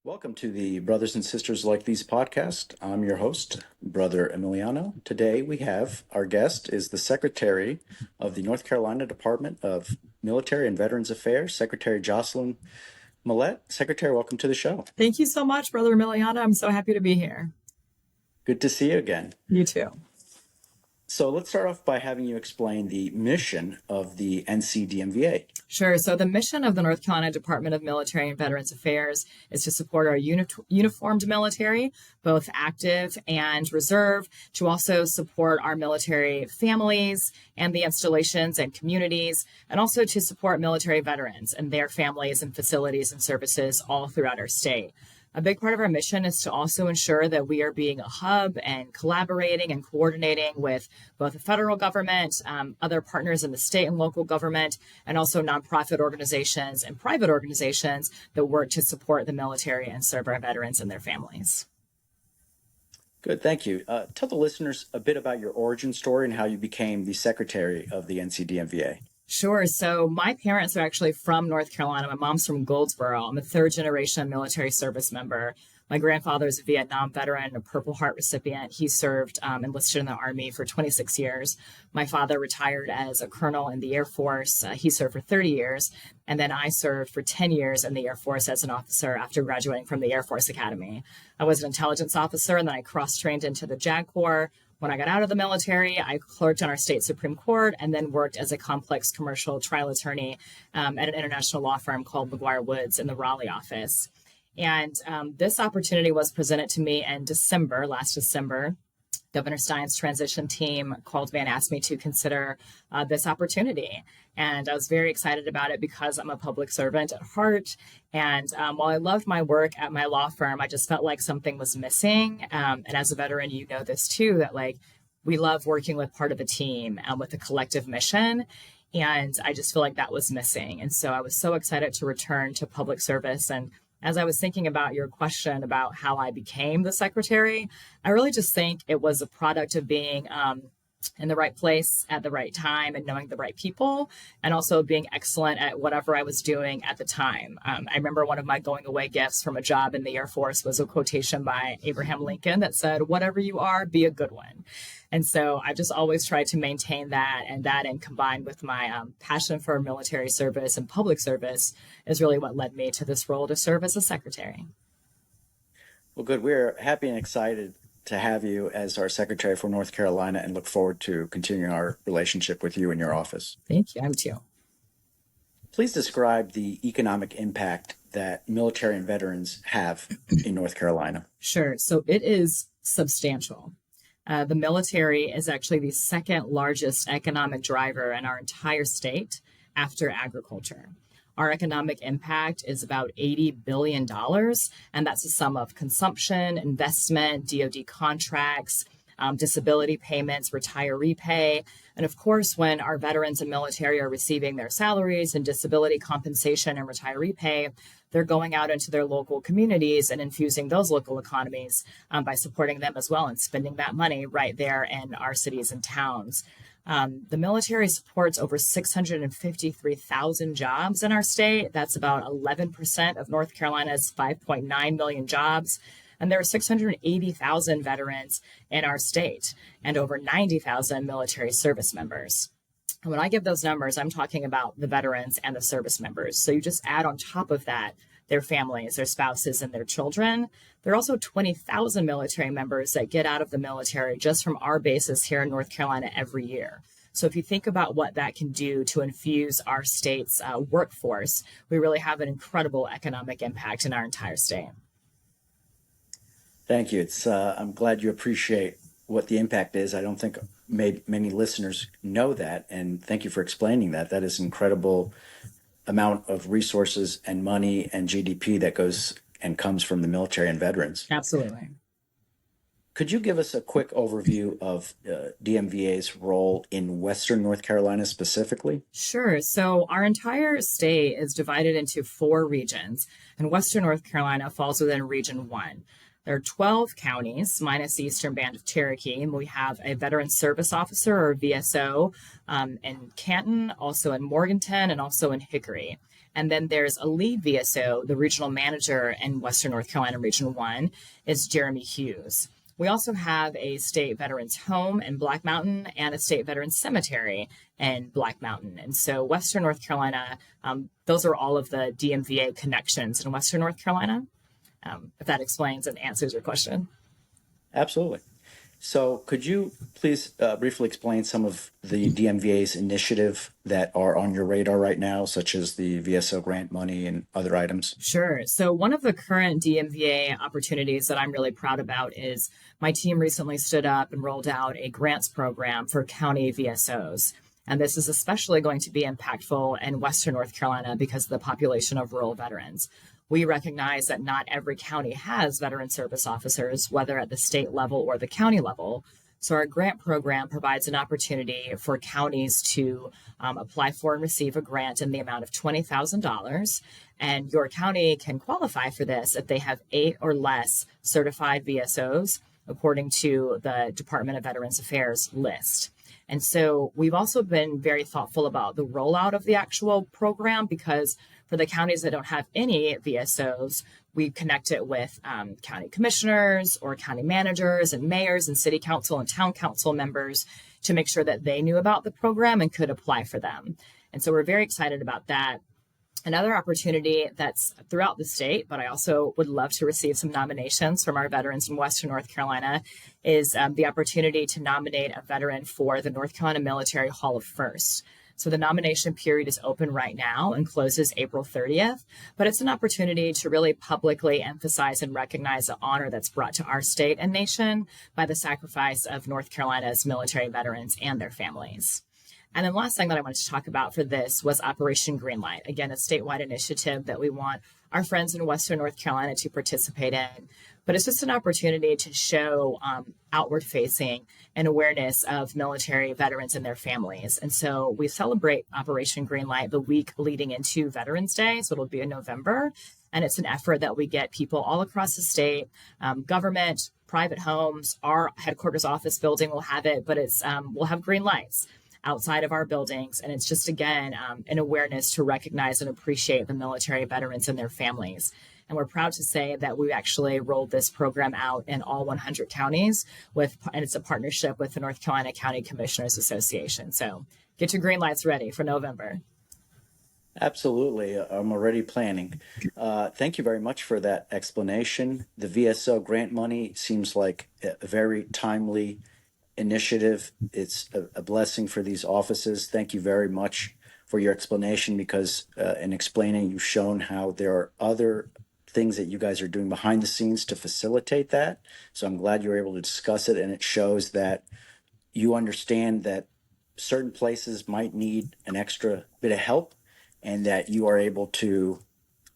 Welcome to the Brothers and Sisters Like These podcast. I'm your host, Brother Emiliano. Today we have our guest is the Secretary of the North Carolina Department of Military and Veterans Affairs, Secretary Jocelyn Mallette. Secretary, welcome to the show. Thank you so much, Brother Emiliano. I'm so happy to be here. Good to see you again. You too. So let's start off by having you explain the mission of the NCDMVA. Sure. So the mission of the North Carolina Department of Military and Veterans Affairs is to support our uniformed military, both active and reserve, to also support our military families and the installations and communities, and also to support military veterans and their families and facilities and services all throughout our state. A big part of our mission is to also ensure that we are being a hub and collaborating and coordinating with both the federal government, other partners in the state and local government, and also nonprofit organizations and private organizations that work to support the military and serve our veterans and their families. Good, thank you. Tell the listeners a bit about your origin story and how you became the Secretary of the NCDMVA. Sure. So my parents are actually from North Carolina. My mom's from Goldsboro. I'm a third generation military service member. My grandfather is a Vietnam veteran, a Purple Heart recipient. He served enlisted in the Army for 26 years. My father retired as a colonel in the Air Force. He served for 30 years. And then I served for 10 years in the Air Force as an officer after graduating from the Air Force Academy. I was an intelligence officer, and then I cross-trained into the JAG Corps. When I got out of the military, I clerked on our state Supreme Court and then worked as a complex commercial trial attorney at an international law firm called McGuire Woods in the Raleigh office. And this opportunity was presented to me in last December. Governor Stein's transition team called me and asked me to consider this opportunity. And I was very excited about it because I'm a public servant at heart. And while I loved my work at my law firm, I just felt like something was missing. And as a veteran, you know this too, that we love working with part of a team and with a collective mission. And I just feel like that was missing. And so I was so excited to return to public service. And as I was thinking about your question about how I became the secretary, I really just think it was a product of being in the right place at the right time and knowing the right people, and also being excellent at whatever I was doing at the time. I remember one of my going away gifts from a job in the Air Force was a quotation by Abraham Lincoln that said, "Whatever you are, be a good one." And so I've just always tried to maintain that, and combined with my passion for military service and public service is really what led me to this role to serve as a secretary. Well, good. We're happy and excited to have you as our Secretary for North Carolina and look forward to continuing our relationship with you in your office. Thank you. I'm too. Please describe the economic impact that military and veterans have in North Carolina. Sure. So it is substantial. The military is actually the second largest economic driver in our entire state after agriculture. Our economic impact is about $80 billion, and that's a sum of consumption, investment, DoD contracts, disability payments, retiree pay. And of course, when our veterans and military are receiving their salaries and disability compensation and retiree pay, they're going out into their local communities and infusing those local economies by supporting them as well and spending that money right there in our cities and towns. The military supports over 653,000 jobs in our state. That's about 11% of North Carolina's 5.9 million jobs. And there are 680,000 veterans in our state and over 90,000 military service members. And when I give those numbers, I'm talking about the veterans and the service members. So you just add on top of that their families, their spouses, and their children. There are also 20,000 military members that get out of the military just from our bases here in North Carolina every year. So if you think about what that can do to infuse our state's workforce, we really have an incredible economic impact in our entire state. Thank you. I'm glad you appreciate what the impact is. I don't think many listeners know that, and thank you for explaining that. That is an incredible amount of resources and money and GDP that goes and comes from the military and veterans. Absolutely. Could you give us a quick overview of DMVA's role in Western North Carolina specifically? Sure. So our entire state is divided into 4 regions, and Western North Carolina falls within Region 1. There are 12 counties, minus the Eastern Band of Cherokee, and we have a Veteran Service Officer, or VSO, in Canton, also in Morganton, and also in Hickory. And then there's a lead VSO, the regional manager in Western North Carolina Region 1 is Jeremy Hughes. We also have a state veterans home in Black Mountain and a state veterans cemetery in Black Mountain. And so Western North Carolina, those are all of the DMVA connections in Western North Carolina, if that explains and answers your question. Absolutely. So could you please briefly explain some of the DMVA's initiative that are on your radar right now, such as the VSO grant money and other items? Sure. So one of the current DMVA opportunities that I'm really proud about is my team recently stood up and rolled out a grants program for county VSOs. And this is especially going to be impactful in Western North Carolina because of the population of rural veterans. We recognize that not every county has veteran service officers, whether at the state level or the county level. So our grant program provides an opportunity for counties to apply for and receive a grant in the amount of $20,000. And your county can qualify for this if they have 8 or less certified VSOs, according to the Department of Veterans Affairs list. And so we've also been very thoughtful about the rollout of the actual program because for the counties that don't have any VSOs, we connect it with county commissioners or county managers and mayors and city council and town council members to make sure that they knew about the program and could apply for them. And so we're very excited about that. Another opportunity that's throughout the state, but I also would love to receive some nominations from our veterans in Western North Carolina, is the opportunity to nominate a veteran for the North Carolina Military Hall of First. So the nomination period is open right now and closes April 30th, but it's an opportunity to really publicly emphasize and recognize the honor that's brought to our state and nation by the sacrifice of North Carolina's military veterans and their families. And then last thing that I wanted to talk about for this was Operation Greenlight. Again, a statewide initiative that we want our friends in Western North Carolina to participate in. But it's just an opportunity to show outward facing and awareness of military veterans and their families. And so we celebrate Operation Greenlight the week leading into Veterans Day. So it'll be in November. And it's an effort that we get people all across the state, government, private homes, our headquarters office building will have it, but we'll have green lights outside of our buildings. And it's just, again, an awareness to recognize and appreciate the military veterans and their families. And we're proud to say that we actually rolled this program out in all 100 counties and it's a partnership with the North Carolina County Commissioners Association. So get your green lights ready for November. Absolutely. I'm already planning. Thank you very much for that explanation. The VSO grant money seems like a very timely initiative. It's a blessing for these offices. Thank you very much for your explanation because in explaining, you've shown how there are other things that you guys are doing behind the scenes to facilitate that. So I'm glad you were able to discuss it, and it shows that you understand that certain places might need an extra bit of help and that you are able to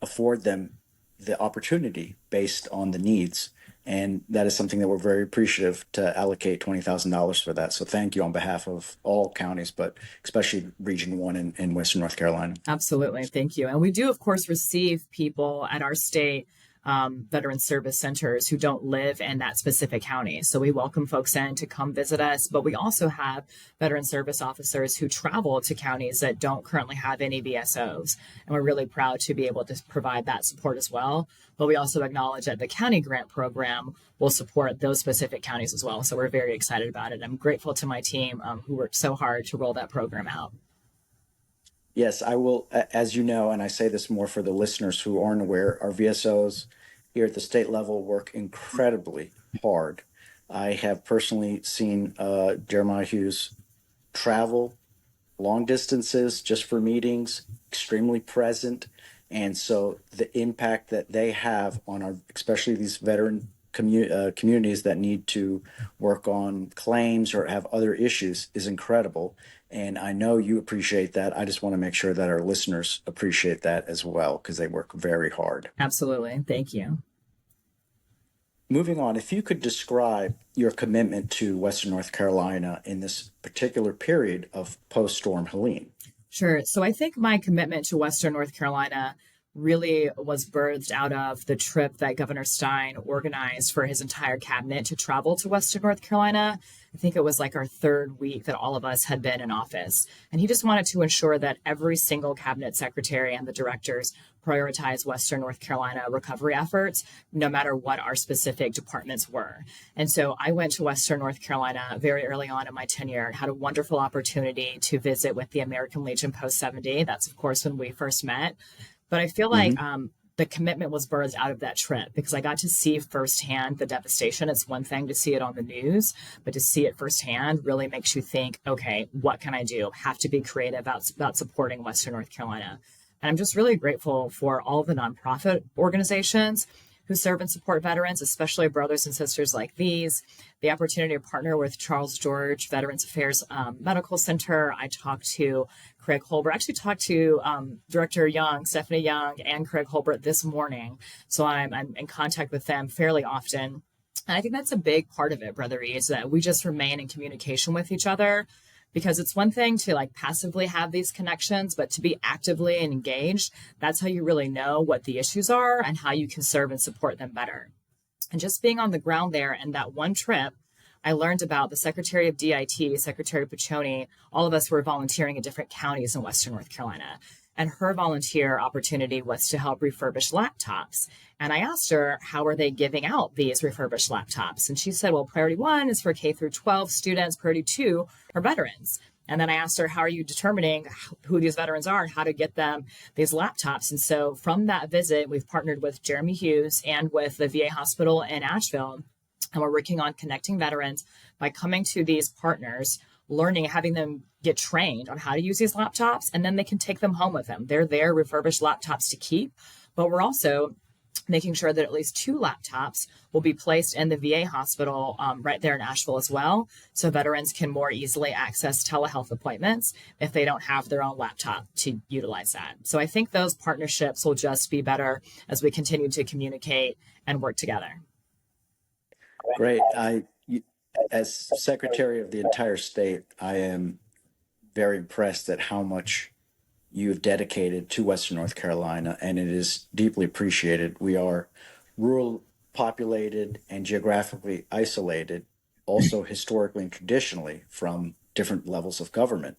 afford them the opportunity based on the needs. And that is something that we're very appreciative to allocate $20,000 for that. So thank you on behalf of all counties, but especially Region 1 in Western North Carolina. Absolutely. Thank you. And we do, of course, receive people at our state veteran service centers who don't live in that specific county. So we welcome folks in to come visit us, but we also have veteran service officers who travel to counties that don't currently have any VSOs. And we're really proud to be able to provide that support as well. But we also acknowledge that the county grant program will support those specific counties as well. So we're very excited about it. I'm grateful to my team who worked so hard to roll that program out. Yes, I will, as you know, and I say this more for the listeners who aren't aware, our VSOs here at the state level work incredibly hard. I have personally seen Jeremiah Hughes travel long distances just for meetings, extremely present. And so the impact that they have on our, especially these veteran communities that need to work on claims or have other issues is incredible. And I know you appreciate that. I just want to make sure that our listeners appreciate that as well, because they work very hard. Absolutely. Thank you. Moving on, if you could describe your commitment to Western North Carolina in this particular period of post-storm Helene. Sure. So I think my commitment to Western North Carolina really was birthed out of the trip that Governor Stein organized for his entire cabinet to travel to Western North Carolina. I think it was like our third week that all of us had been in office. And he just wanted to ensure that every single cabinet secretary and the directors prioritize Western North Carolina recovery efforts, no matter what our specific departments were. And so I went to Western North Carolina very early on in my tenure and had a wonderful opportunity to visit with the American Legion Post 70. That's, of course, when we first met. But I feel like the commitment was birthed out of that trip because I got to see firsthand the devastation. It's one thing to see it on the news, but to see it firsthand really makes you think, okay, what can I do? Have to be creative about supporting Western North Carolina. And I'm just really grateful for all of the nonprofit organizations who serve and support veterans, especially brothers and sisters like these. The opportunity to partner with Charles George Veterans Affairs Medical Center. I talked to Craig Holbert. I actually talked to Director Young, Stephanie Young, and Craig Holbert this morning. So I'm in contact with them fairly often. And I think that's a big part of it, Brother E, is that we just remain in communication with each other. Because it's one thing to like passively have these connections, but to be actively engaged, that's how you really know what the issues are and how you can serve and support them better. And just being on the ground there and that one trip, I learned about the Secretary of DIT, Secretary Piccioni. All of us were volunteering in different counties in Western North Carolina. And her volunteer opportunity was to help refurbish laptops. And I asked her, how are they giving out these refurbished laptops? And she said, well, priority 1 is for K through 12 students. Priority 2 are veterans. And then I asked her, how are you determining who these veterans are and how to get them these laptops? And so from that visit, we've partnered with Jeremy Hughes and with the VA hospital in Asheville. And we're working on connecting veterans by coming to these partners, learning, having them get trained on how to use these laptops, and then they can take them home with them. They're their refurbished laptops to keep, but we're also making sure that at least 2 laptops will be placed in the VA hospital right there in Asheville as well, so veterans can more easily access telehealth appointments if they don't have their own laptop to utilize that. So I think those partnerships will just be better as we continue to communicate and work together. Great. As secretary of the entire state, I am very impressed at how much you've dedicated to Western North Carolina, and it is deeply appreciated. We are rural populated and geographically isolated, also historically and traditionally from different levels of government.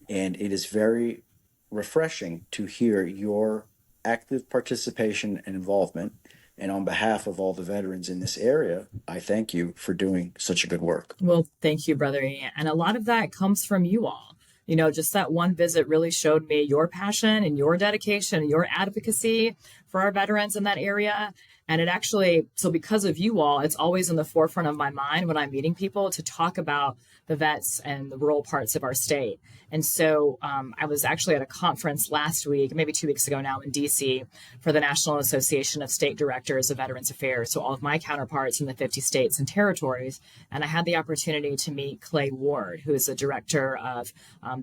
And it is very refreshing to hear your active participation and involvement. And on behalf of all the veterans in this area, I thank you for doing such a good work. Well, thank you, Brother E. And a lot of that comes from you all. You know, just that one visit really showed me your passion and your dedication and your advocacy for our veterans in that area. And it actually, so because of you all, it's always in the forefront of my mind when I'm meeting people to talk about the vets and the rural parts of our state. And so I was actually at a conference last week, maybe 2 weeks ago now in DC, for the National Association of State Directors of Veterans Affairs. So all of my counterparts in the 50 states and territories. And I had the opportunity to meet Clay Ward, who is the director of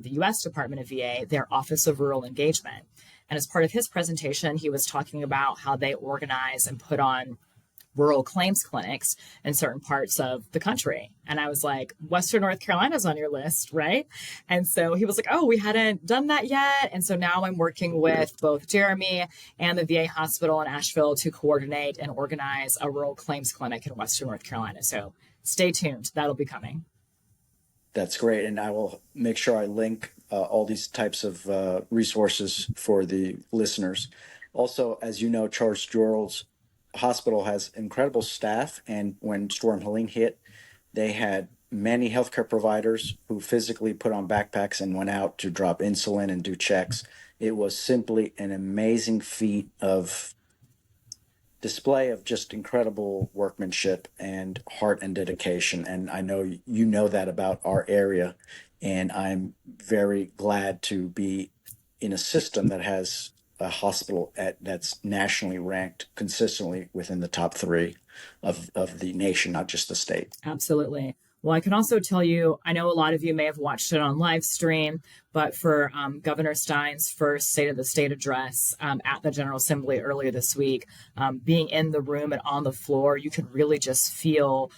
the U.S. Department of VA, their Office of Rural Engagement. And as part of his presentation, he was talking about how they organize and put on rural claims clinics in certain parts of the country. And I was like, Western North Carolina's on your list, right? And so he was like, oh, we hadn't done that yet. And so now I'm working with both Jeremy and the VA hospital in Asheville to coordinate and organize a rural claims clinic in Western North Carolina. So stay tuned. That'll be coming. That's great. And I will make sure I link all these types of resources for the listeners. Also, as you know, Charles George Hospital has incredible staff. And when Storm Helene hit, they had many healthcare providers who physically put on backpacks and went out to drop insulin and do checks. It was simply an amazing feat of display of just incredible workmanship and heart and dedication. And I know you know that about our area. And I'm very glad to be in a system that has a hospital that's nationally ranked consistently within the top 3 of the nation, not just the state. Absolutely. Well, I can also tell you, I know a lot of you may have watched it on live stream, but for Governor Stein's first State of the State address at the General Assembly earlier this week, being in the room and on the floor, you could really just feel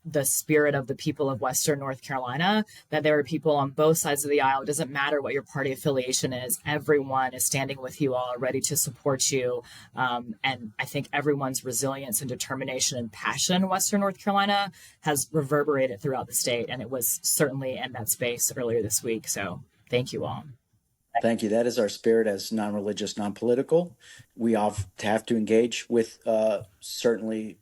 the spirit of the people of Western North Carolina, that there are people on both sides of the aisle. It doesn't matter what your party affiliation is. Everyone is standing with you all, ready to support you. And I think everyone's resilience and determination and passion in Western North Carolina has reverberated throughout the state. And it was certainly in that space earlier this week. So thank you all. Thank you. That is our spirit as non-religious, non-political. We have to engage with certainly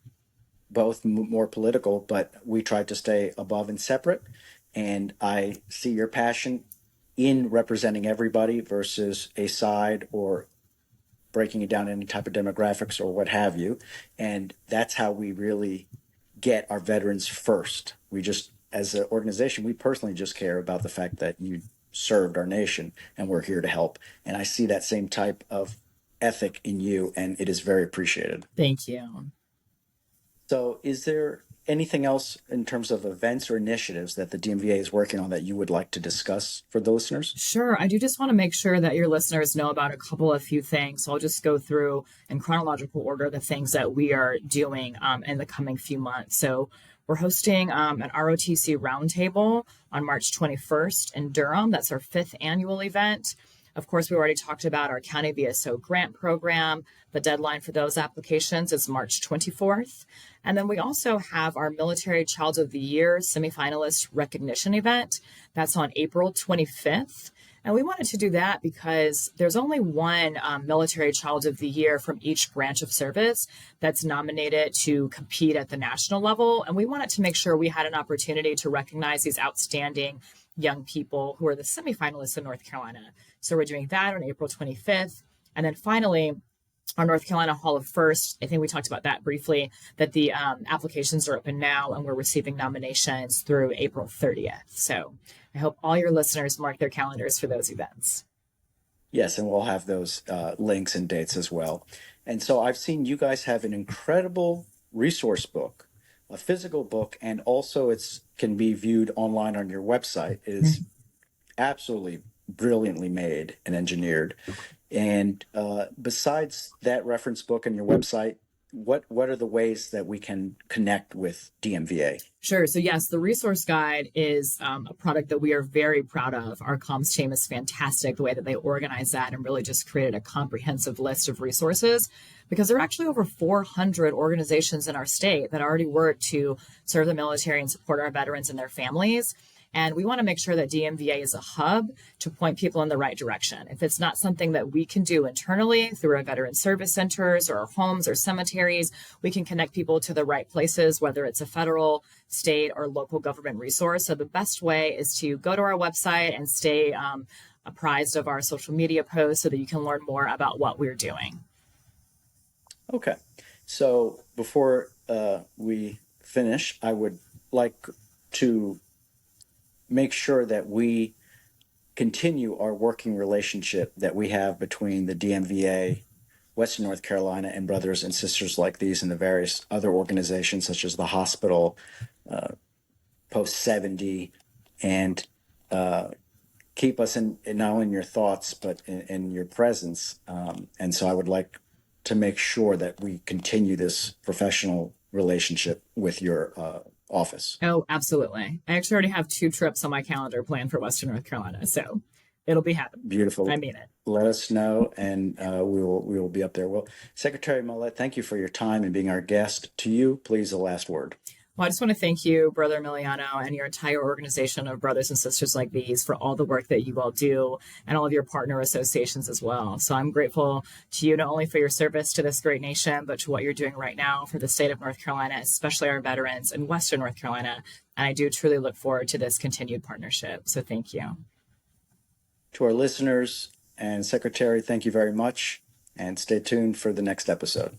both more political, but we try to stay above and separate. And I see your passion in representing everybody versus a side or breaking it down any type of demographics or what have you. And that's how we really get our veterans first. We just, as an organization, we personally just care about the fact that you served our nation and we're here to help. And I see that same type of ethic in you, and it is very appreciated. Thank you. So is there anything else in terms of events or initiatives that the DMVA is working on that you would like to discuss for the listeners? Sure. I do just want to make sure that your listeners know about a few things. So I'll just go through in chronological order the things that we are doing in the coming few months. So we're hosting an ROTC roundtable on March 21st in Durham. That's our 5th annual event. Of course, we already talked about our County VSO grant program. The deadline for those applications is March 24th. And then we also have our Military Child of the Year semifinalist recognition event. That's on April 25th. And we wanted to do that because there's only one Military Child of the Year from each branch of service that's nominated to compete at the national level. And we wanted to make sure we had an opportunity to recognize these outstanding young people who are the semifinalists in North Carolina. So we're doing that on April 25th. And then finally, our North Carolina Hall of First, I think we talked about that briefly, that the applications are open now and we're receiving nominations through April 30th. So I hope all your listeners mark their calendars for those events. Yes, and we'll have those links and dates as well. And so I've seen you guys have an incredible resource book, a physical book, and also it can be viewed online on your website. It is absolutely brilliantly made and engineered. And besides that reference book and your website, what are the ways that we can connect with DMVA? Sure. So yes, the resource guide is a product that we are very proud of. Our comms team is fantastic, the way that they organize that and really just created a comprehensive list of resources, because there are actually over 400 organizations in our state that already work to serve the military and support our veterans and their families. And we want to make sure that DMVA is a hub to point people in the right direction. If it's not something that we can do internally through our veteran service centers or our homes or cemeteries, we can connect people to the right places, whether it's a federal, state, or local government resource. So the best way is to go to our website and stay apprised of our social media posts so that you can learn more about what we're doing. Okay. So before we finish, I would like to make sure that we continue our working relationship that we have between the DMVA, Western North Carolina, and brothers and sisters like these and the various other organizations such as the hospital, Post 70, and keep us in not only in your thoughts, but in your presence. And so I would like to make sure that we continue this professional relationship with your office. Oh, absolutely. I actually already have 2 trips on my calendar planned for Western North Carolina, so it'll be happening. Beautiful. I mean it. Let us know, and we will be up there. Well, Secretary Mallette, thank you for your time and being our guest. To you, please, the last word. Well, I just want to thank you, Brother Emiliano, and your entire organization of brothers and sisters like these for all the work that you all do and all of your partner associations as well. So I'm grateful to you not only for your service to this great nation, but to what you're doing right now for the state of North Carolina, especially our veterans in Western North Carolina. And I do truly look forward to this continued partnership. So thank you. To our listeners and Secretary, thank you very much, and stay tuned for the next episode.